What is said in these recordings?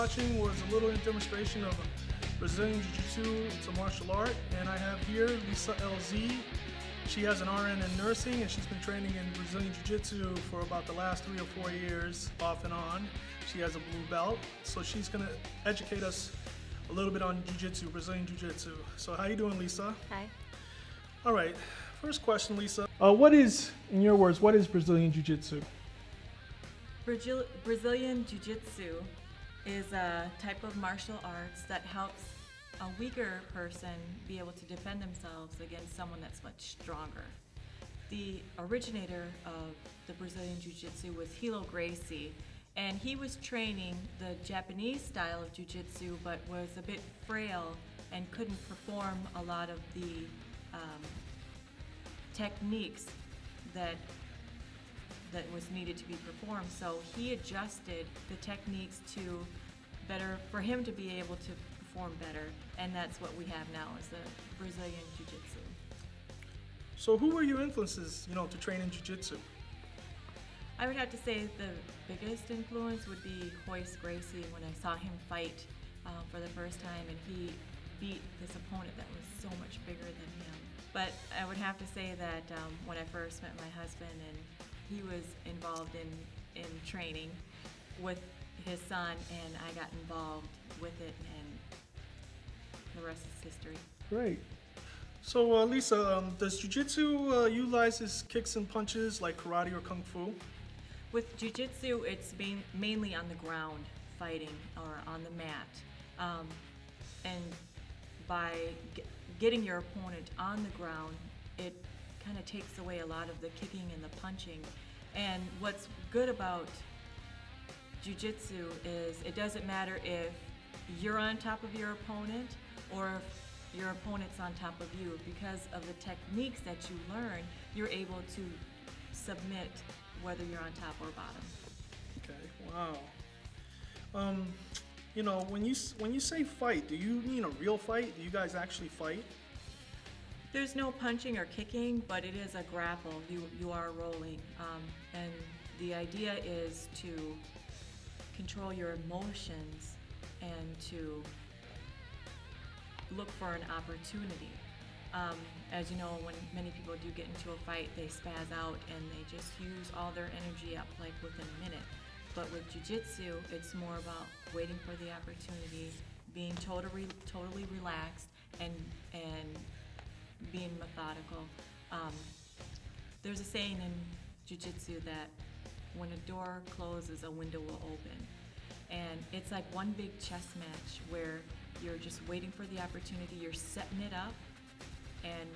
watching was a little demonstration of Brazilian Jiu-Jitsu. It's a martial art, and I have here Lisa LZ. She has an RN in nursing, and she's been training in Brazilian Jiu-Jitsu for about the last 3 or 4 years, off and on. She has a blue belt, so she's going to educate us a little bit on Jiu-Jitsu, Brazilian Jiu-Jitsu. So how you doing, Lisa? Hi. All right, first question, Lisa. What is, in your words, what is Brazilian Jiu-Jitsu? Brazilian Jiu-Jitsu is a type of martial arts that helps a weaker person be able to defend themselves against someone that's much stronger. The originator of the Brazilian Jiu-Jitsu was Hilo Gracie, and he was training the Japanese style of Jiu-Jitsu, but was a bit frail and couldn't perform a lot of the techniques that was needed to be performed. So he adjusted the techniques to better for him to be able to perform better, and that's what we have now is the Brazilian Jiu-Jitsu. So who were your influences, to train in Jiu-Jitsu? I would have to say the biggest influence would be Royce Gracie when I saw him fight for the first time, and he beat this opponent that was so much bigger than him. But I would have to say that when I first met my husband, and he was involved in training with his son, and I got involved with it, and the rest is history. Great. So Lisa, does Jiu-Jitsu utilizes kicks and punches like karate or kung fu? With Jiu-Jitsu, it's mainly on the ground fighting or on the mat. And by getting your opponent on the ground, it kind of takes away a lot of the kicking and the punching. And what's good about Jiu-Jitsu is it doesn't matter if you're on top of your opponent or if your opponent's on top of you. Because of the techniques that you learn, you're able to submit whether you're on top or bottom. Okay, wow. When you say fight, do you mean a real fight? Do you guys actually fight? There's no punching or kicking, but it is a grapple. You are rolling, and the idea is to control your emotions and to look for an opportunity. As you know, when many people do get into a fight, they spaz out and they just use all their energy up like within a minute. But with Jiu-Jitsu, it's more about waiting for the opportunity, being totally relaxed, and being methodical. There's a saying in Jiu-Jitsu that when a door closes, a window will open. And it's like one big chess match where you're just waiting for the opportunity, you're setting it up, and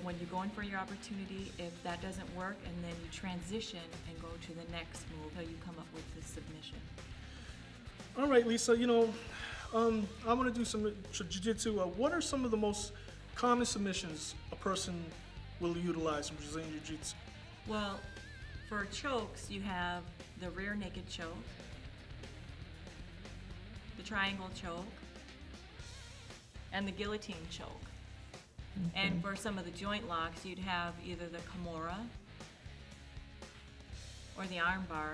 when you go in for your opportunity, if that doesn't work, and then you transition and go to the next move until you come up with the submission. All right, Lisa, I'm going to do some Jiu-Jitsu. What are some of the most common submissions a person will utilize in Brazilian Jiu-Jitsu? Well, for chokes, you have the rear naked choke, the triangle choke, and the guillotine choke. Okay. And for some of the joint locks, you'd have either the Kimura or the arm bar.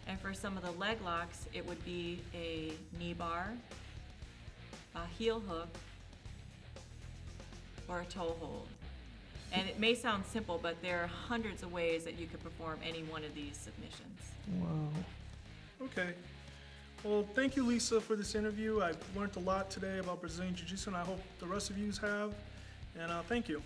And for some of the leg locks, it would be a knee bar, a heel hook, or a toe hold. And it may sound simple, but there are hundreds of ways that you could perform any one of these submissions. Wow. Okay. Well, thank you, Lisa, for this interview. I've learned a lot today about Brazilian Jiu-Jitsu, and I hope the rest of you have. And thank you.